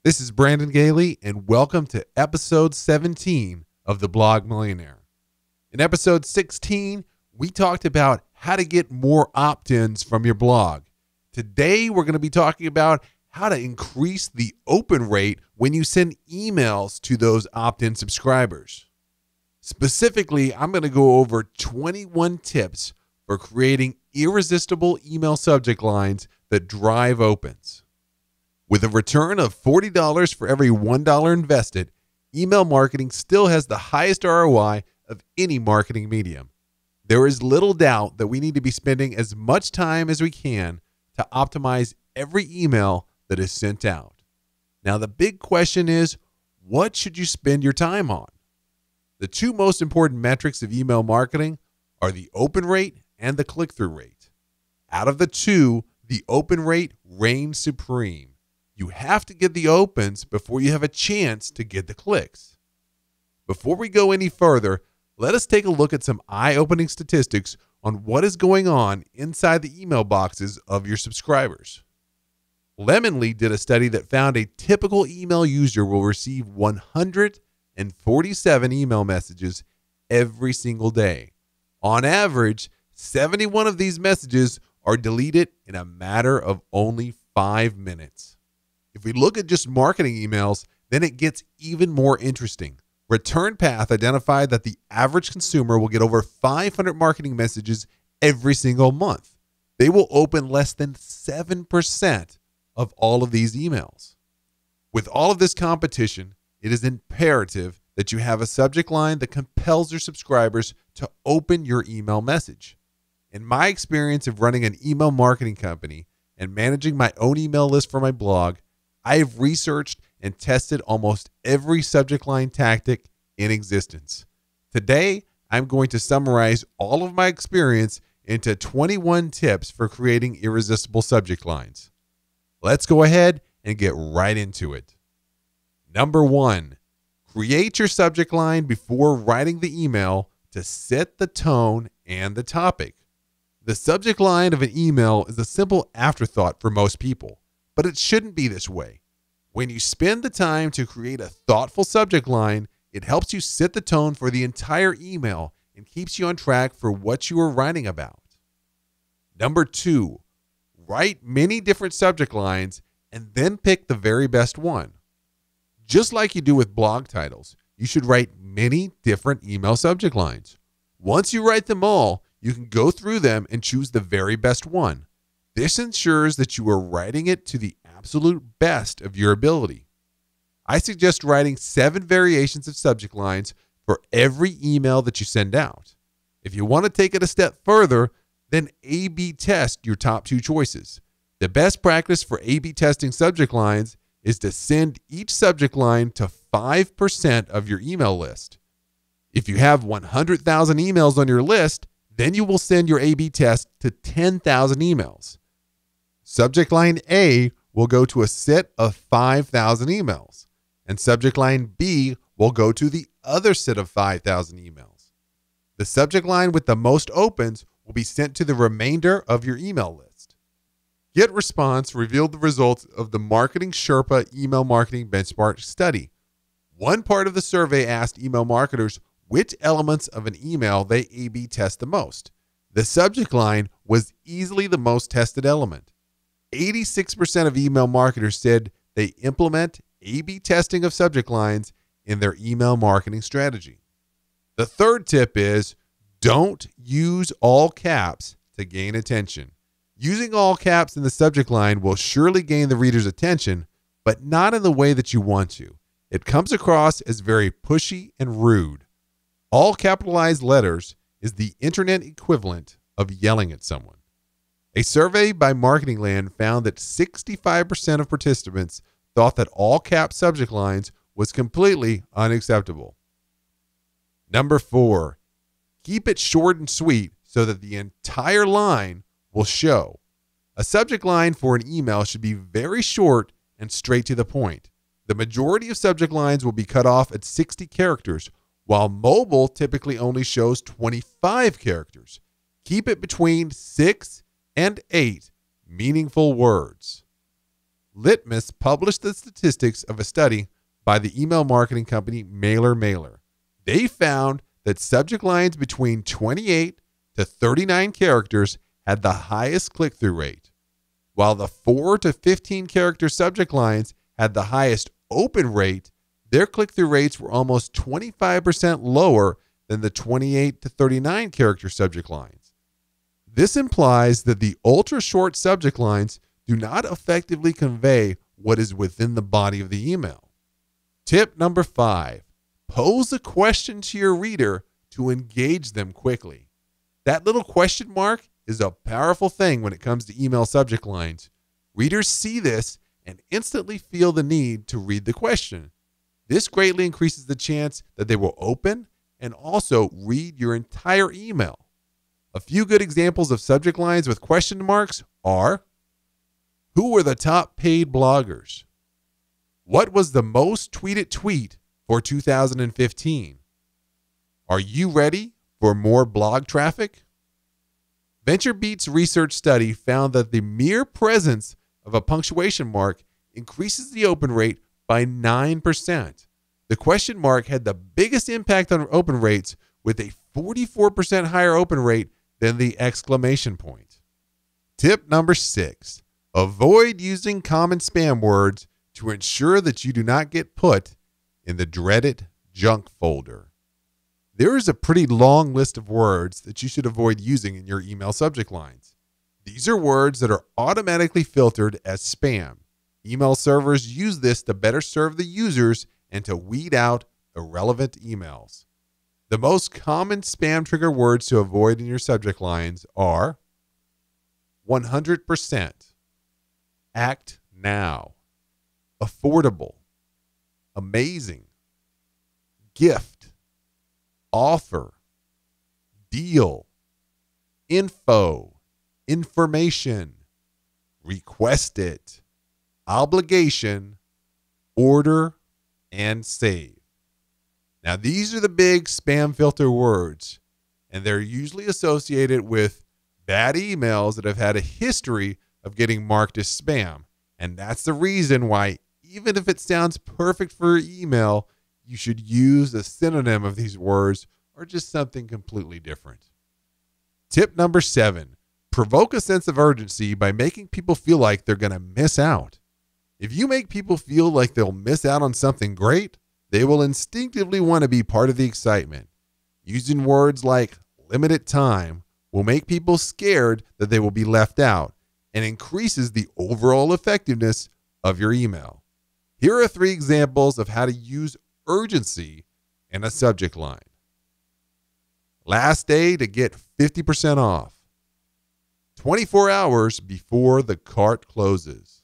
This is Brandon Gailey, and welcome to episode 17 of The Blog Millionaire. In episode 16, we talked about how to get more opt-ins from your blog. Today, we're going to be talking about how to increase the open rate when you send emails to those opt-in subscribers. Specifically, I'm going to go over 21 tips for creating irresistible email subject lines that drive opens. With a return of $40 for every $1 invested, email marketing still has the highest ROI of any marketing medium. There is little doubt that we need to be spending as much time as we can to optimize every email that is sent out. Now, the big question is, what should you spend your time on? The two most important metrics of email marketing are the open rate and the click-through rate. Out of the two, the open rate reigns supreme. You have to get the opens before you have a chance to get the clicks. Before we go any further, let us take a look at some eye-opening statistics on what is going on inside the email boxes of your subscribers. Lemonly did a study that found a typical email user will receive 147 email messages every single day. On average, 71 of these messages are deleted in a matter of only 5 minutes. If we look at just marketing emails, then it gets even more interesting. Return Path identified that the average consumer will get over 500 marketing messages every single month. They will open less than 7% of all of these emails. With all of this competition, it is imperative that you have a subject line that compels your subscribers to open your email message. In my experience of running an email marketing company and managing my own email list for my blog, I have researched and tested almost every subject line tactic in existence. Today, I'm going to summarize all of my experience into 21 tips for creating irresistible subject lines. Let's go ahead and get right into it. Number 1, create your subject line before writing the email to set the tone and the topic. The subject line of an email is a simple afterthought for most people. But it shouldn't be this way. When you spend the time to create a thoughtful subject line, it helps you set the tone for the entire email and keeps you on track for what you are writing about. Number 2, write many different subject lines and then pick the very best one. Just like you do with blog titles, you should write many different email subject lines. Once you write them all, you can go through them and choose the very best one. This ensures that you are writing it to the absolute best of your ability. I suggest writing 7 variations of subject lines for every email that you send out. If you want to take it a step further, then A/B test your top 2 choices. The best practice for A/B testing subject lines is to send each subject line to 5% of your email list. If you have 100,000 emails on your list, then you will send your A/B test to 10,000 emails. Subject line A will go to a set of 5,000 emails, and subject line B will go to the other set of 5,000 emails. The subject line with the most opens will be sent to the remainder of your email list. Get Response revealed the results of the Marketing Sherpa Email Marketing Benchmark study. One part of the survey asked email marketers which elements of an email they A/B test the most. The subject line was easily the most tested element. 86% of email marketers said they implement A/B testing of subject lines in their email marketing strategy. The third tip is don't use all caps to gain attention. Using all caps in the subject line will surely gain the reader's attention, but not in the way that you want to. It comes across as very pushy and rude. All capitalized letters is the internet equivalent of yelling at someone. A survey by Marketing Land found that 65% of participants thought that all cap subject lines was completely unacceptable. Number 4, keep it short and sweet so that the entire line will show. A subject line for an email should be very short and straight to the point. The majority of subject lines will be cut off at 60 characters, while mobile typically only shows 25 characters. Keep it between 6 and 8 meaningful words. Litmus published the statistics of a study by the email marketing company Mailer. They found that subject lines between 28 to 39 characters had the highest click-through rate, while the 4 to 15 character subject lines had the highest open rate. Their click-through rates were almost 25% lower than the 28 to 39 character subject lines. This implies that the ultra-short subject lines do not effectively convey what is within the body of the email. Tip number 5, pose a question to your reader to engage them quickly. That little question mark is a powerful thing when it comes to email subject lines. Readers see this and instantly feel the need to read the question. This greatly increases the chance that they will open and also read your entire email. A few good examples of subject lines with question marks are: who were the top paid bloggers? What was the most tweeted tweet for 2015? Are you ready for more blog traffic? VentureBeat's research study found that the mere presence of a punctuation mark increases the open rate by 9%. The question mark had the biggest impact on open rates, with a 44% higher open rate than the exclamation point. Tip number 6, avoid using common spam words to ensure that you do not get put in the dreaded junk folder. There is a pretty long list of words that you should avoid using in your email subject lines. These are words that are automatically filtered as spam. Email servers use this to better serve the users and to weed out irrelevant emails. The most common spam trigger words to avoid in your subject lines are 100%, act now, affordable, amazing, gift, offer, deal, info, information, request it, obligation, order, and save. Now, these are the big spam filter words, and they're usually associated with bad emails that have had a history of getting marked as spam. And that's the reason why, even if it sounds perfect for your email, you should use a synonym of these words or just something completely different. Tip number 7, provoke a sense of urgency by making people feel like they're going to miss out. If you make people feel like they'll miss out on something great, they will instinctively want to be part of the excitement. Using words like limited time will make people scared that they will be left out and increases the overall effectiveness of your email. Here are 3 examples of how to use urgency in a subject line. Last day to get 50% off. 24 hours before the cart closes.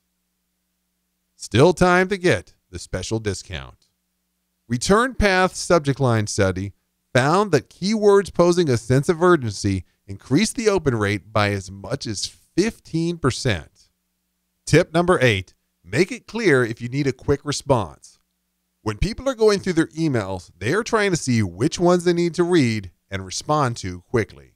Still time to get the special discount. Return Path subject line study found that keywords posing a sense of urgency increased the open rate by as much as 15%. Tip number 8, make it clear if you need a quick response. When people are going through their emails, they are trying to see which ones they need to read and respond to quickly.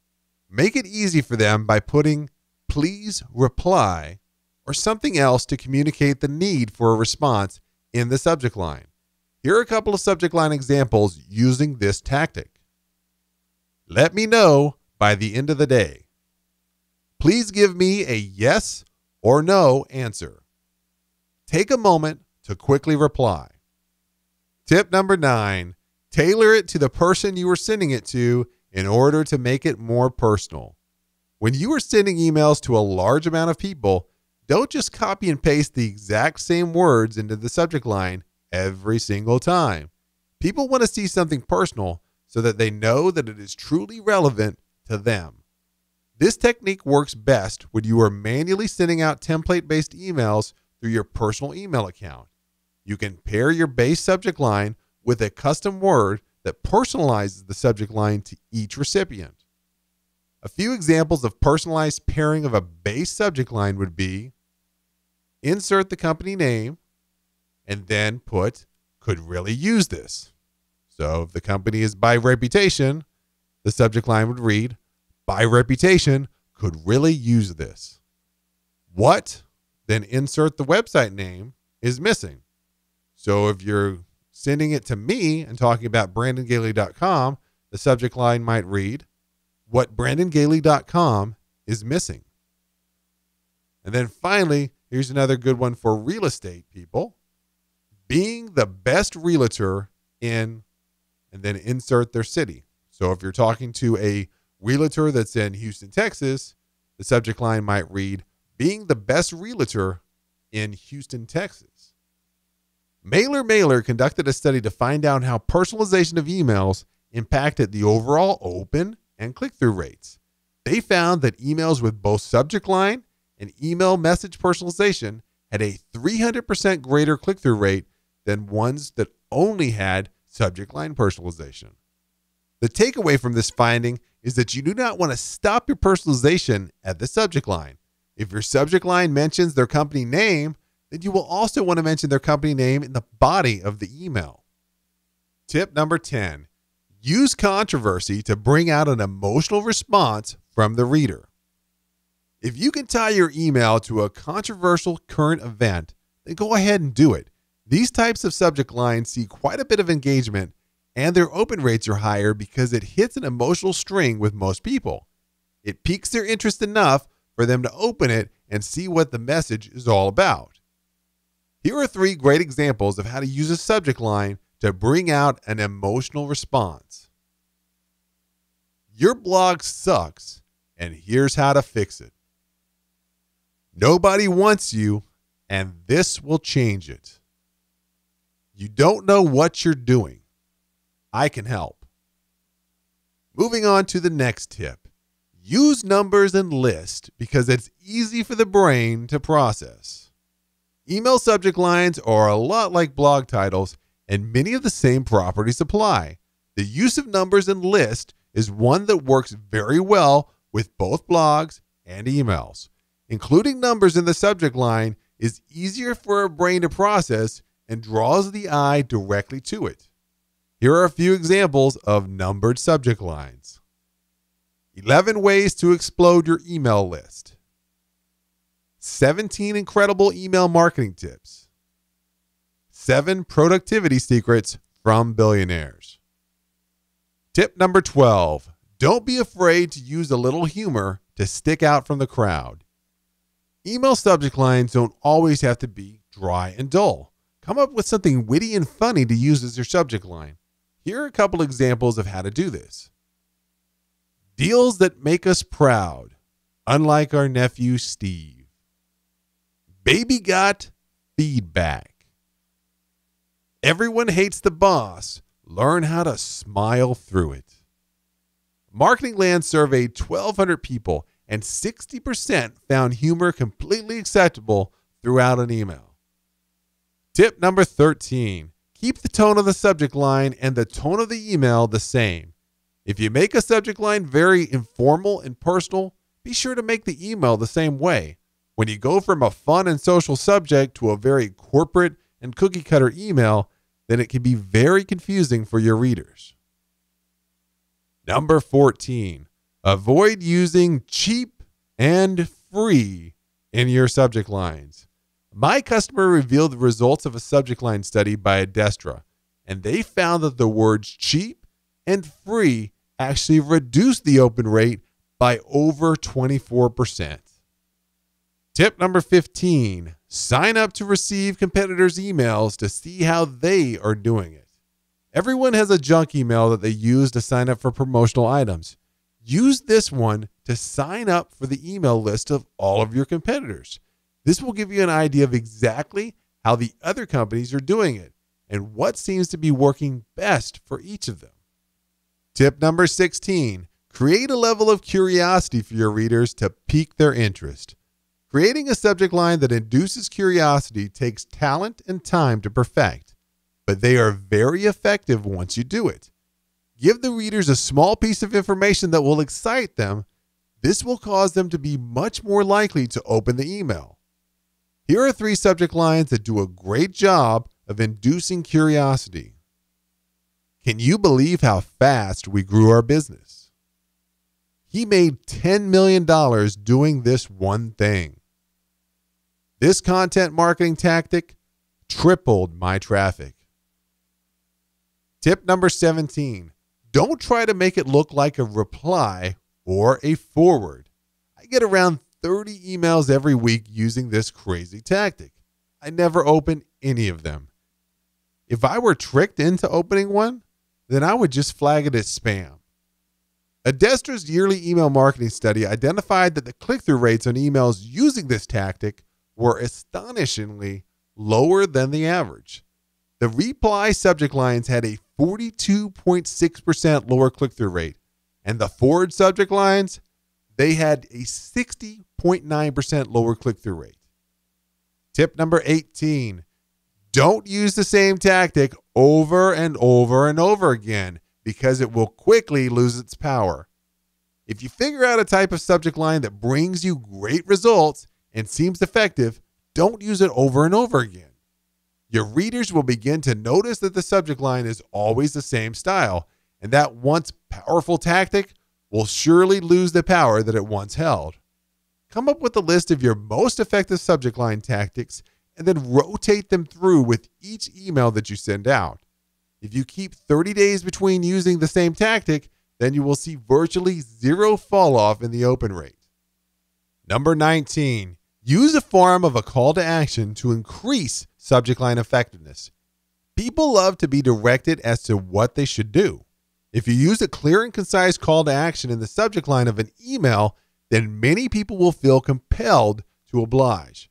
Make it easy for them by putting "please reply" or something else to communicate the need for a response in the subject line. Here are a couple of subject line examples using this tactic. Let me know by the end of the day. Please give me a yes or no answer. Take a moment to quickly reply. Tip number 9, tailor it to the person you are sending it to in order to make it more personal. When you are sending emails to a large amount of people, don't just copy and paste the exact same words into the subject line every single time. People want to see something personal so that they know that it is truly relevant to them. This technique works best when you are manually sending out template-based emails through your personal email account. You can pair your base subject line with a custom word that personalizes the subject line to each recipient. A few examples of personalized pairing of a base subject line would be: insert the company name, and then put "could really use this." So if the company is by reputation, the subject line would read, "by reputation, could really use this." What then insert the website name is missing. So if you're sending it to me and talking about brandongailey.com, the subject line might read, "What brandongailey.com is missing." And then finally, here's another good one for real estate people. Being the best realtor in, and then insert their city. So if you're talking to a realtor that's in Houston, Texas, the subject line might read, "Being the best realtor in Houston, Texas." Mailer conducted a study to find out how personalization of emails impacted the overall open and click-through rates. They found that emails with both subject line and email message personalization had a 300% greater click-through rate than ones that only had subject line personalization. The takeaway from this finding is that you do not want to stop your personalization at the subject line. If your subject line mentions their company name, then you will also want to mention their company name in the body of the email. Tip number 10, use controversy to bring out an emotional response from the reader. If you can tie your email to a controversial current event, then go ahead and do it. These types of subject lines see quite a bit of engagement, and their open rates are higher because it hits an emotional string with most people. It piques their interest enough for them to open it and see what the message is all about. Here are 3 great examples of how to use a subject line to bring out an emotional response. Your blog sucks, and here's how to fix it. Nobody wants you, and this will change it. You don't know what you're doing. I can help. Moving on to the next tip. Use numbers and lists because it's easy for the brain to process. Email subject lines are a lot like blog titles, and many of the same properties apply. The use of numbers and lists is one that works very well with both blogs and emails. Including numbers in the subject line is easier for a brain to process and draws the eye directly to it. Here are a few examples of numbered subject lines. 11 ways to explode your email list. 17 incredible email marketing tips. 7 productivity secrets from billionaires. Tip number 12. Don't be afraid to use a little humor to stick out from the crowd. Email subject lines don't always have to be dry and dull. Come up with something witty and funny to use as your subject line. Here are a couple examples of how to do this. Deals that make us proud, unlike our nephew Steve. Baby got feedback. Everyone hates the boss. Learn how to smile through it. Marketing Land surveyed 1,200 people, and 60% found humor completely acceptable throughout an email. Tip number 13. Keep the tone of the subject line and the tone of the email the same. If you make a subject line very informal and personal, be sure to make the email the same way. When you go from a fun and social subject to a very corporate and cookie-cutter email, then it can be very confusing for your readers. Number 14. Avoid using cheap and free in your subject lines. My customer revealed the results of a subject line study by Adestra, and they found that the words cheap and free actually reduced the open rate by over 24%. Tip number 15, sign up to receive competitors' emails to see how they are doing it. Everyone has a junk email that they use to sign up for promotional items. Use this one to sign up for the email list of all of your competitors. This will give you an idea of exactly how the other companies are doing it and what seems to be working best for each of them. Tip number 16, create a level of curiosity for your readers to pique their interest. Creating a subject line that induces curiosity takes talent and time to perfect, but they are very effective once you do it. Give the readers a small piece of information that will excite them. This will cause them to be much more likely to open the email. Here are 3 subject lines that do a great job of inducing curiosity. Can you believe how fast we grew our business? He made $10 million doing this one thing. This content marketing tactic tripled my traffic. Tip number 17, don't try to make it look like a reply or a forward. I get around 30 emails every week using this crazy tactic. I never open any of them. If I were tricked into opening one, then I would just flag it as spam. Adestra's yearly email marketing study identified that the click-through rates on emails using this tactic were astonishingly lower than the average. The reply subject lines had a 42.6% lower click-through rate, and the forward subject lines, they had a 60.9% lower click-through rate. Tip number 18, don't use the same tactic over and over and over again because it will quickly lose its power. If you figure out a type of subject line that brings you great results and seems effective, don't use it over and over again. Your readers will begin to notice that the subject line is always the same style, and that once powerful tactic will surely lose the power that it once held. Come up with a list of your most effective subject line tactics and then rotate them through with each email that you send out. If you keep 30 days between using the same tactic, then you will see virtually zero fall off in the open rate. Number 19, use a form of a call to action to increase subject line effectiveness. People love to be directed as to what they should do. If you use a clear and concise call to action in the subject line of an email, then many people will feel compelled to oblige.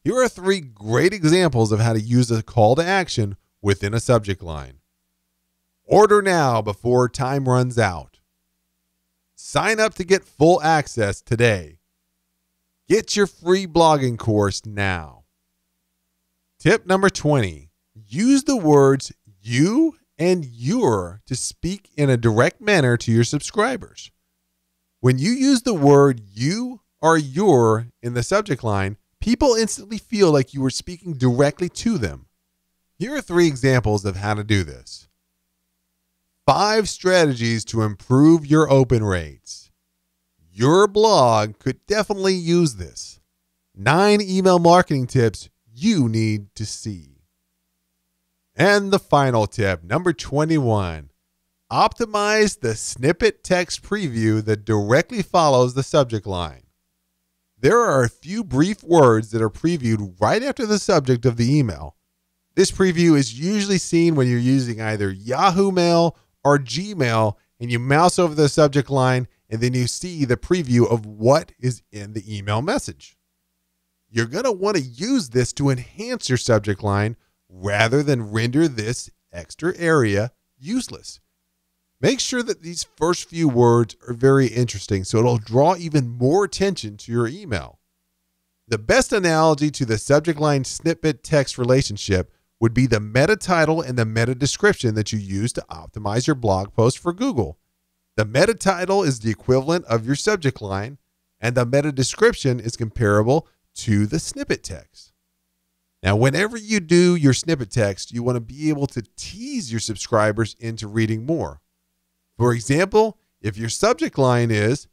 Here are 3 great examples of how to use a call to action within a subject line. Order now before time runs out. Sign up to get full access today. Get your free blogging course now. Tip number 20, use the words you and your to speak in a direct manner to your subscribers. When you use the word you or your in the subject line, people instantly feel like you are speaking directly to them. Here are 3 examples of how to do this. 5 strategies to improve your open rates. Your blog could definitely use this. 9 email marketing tips you need to see. And the final tip, number 21. Optimize the snippet text preview that directly follows the subject line. There are a few brief words that are previewed right after the subject of the email. This preview is usually seen when you're using either Yahoo Mail or Gmail and you mouse over the subject line and then you see the preview of what is in the email message. You're going to want to use this to enhance your subject line rather than render this extra area useless. Make sure that these first few words are very interesting so it'll draw even more attention to your email. The best analogy to the subject line snippet text relationship would be the meta title and the meta description that you use to optimize your blog post for Google. The meta title is the equivalent of your subject line, and the meta description is comparable to the snippet text. Now, whenever you do your snippet text, you want to be able to tease your subscribers into reading more. For example, if your subject line is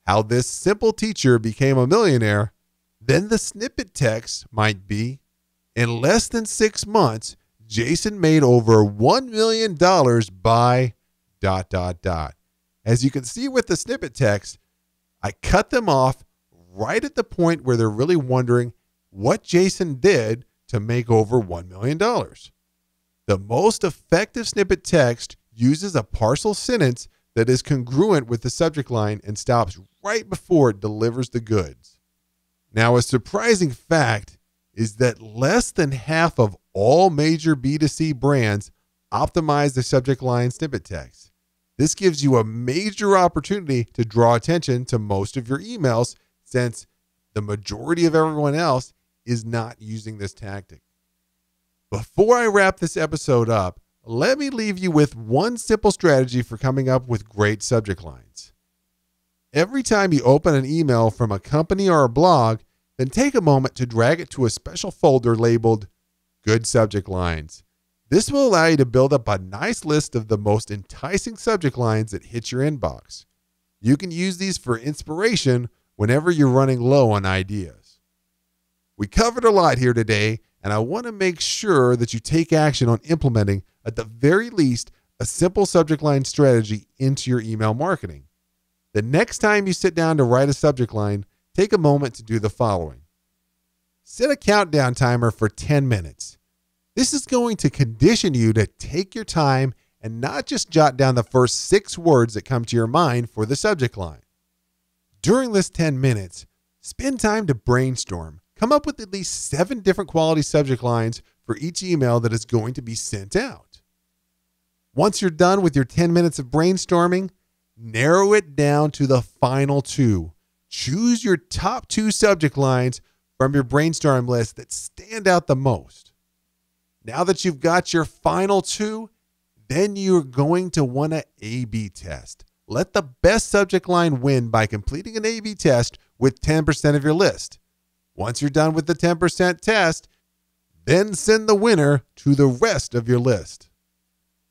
how this simple teacher became a millionaire, then the snippet text might be, in less than 6 months, Jason made over $1 million by ... As you can see with the snippet text, I cut them off right at the point where they're really wondering what Jason did to make over $1 million. The most effective snippet text uses a partial sentence that is congruent with the subject line and stops right before it delivers the goods. Now, a surprising fact is that less than half of all major B2C brands optimize the subject line snippet text. This gives you a major opportunity to draw attention to most of your emails since the majority of everyone else is not using this tactic. Before I wrap this episode up, let me leave you with one simple strategy for coming up with great subject lines. Every time you open an email from a company or a blog, then take a moment to drag it to a special folder labeled Good Subject Lines. This will allow you to build up a nice list of the most enticing subject lines that hit your inbox. You can use these for inspiration whenever you're running low on ideas. We covered a lot here today, and I want to make sure that you take action on implementing, at the very least, a simple subject line strategy into your email marketing. The next time you sit down to write a subject line, take a moment to do the following. Set a countdown timer for 10 minutes. This is going to condition you to take your time and not just jot down the first 6 words that come to your mind for the subject line. During this 10 minutes, spend time to brainstorm. Come up with at least 7 different quality subject lines for each email that is going to be sent out. Once you're done with your 10 minutes of brainstorming, narrow it down to the final 2. Choose your top 2 subject lines from your brainstorm list that stand out the most. Now that you've got your final 2, then you're going to want to A/B test. Let the best subject line win by completing an A/B test with 10% of your list. Once you're done with the 10% test, then send the winner to the rest of your list.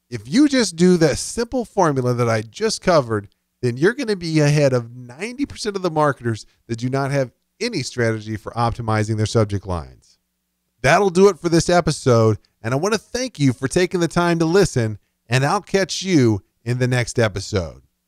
If you just do the simple formula that I just covered, then you're going to be ahead of 90% of the marketers that do not have any strategy for optimizing their subject lines. That'll do it for this episode, and I want to thank you for taking the time to listen, and I'll catch you in the next episode.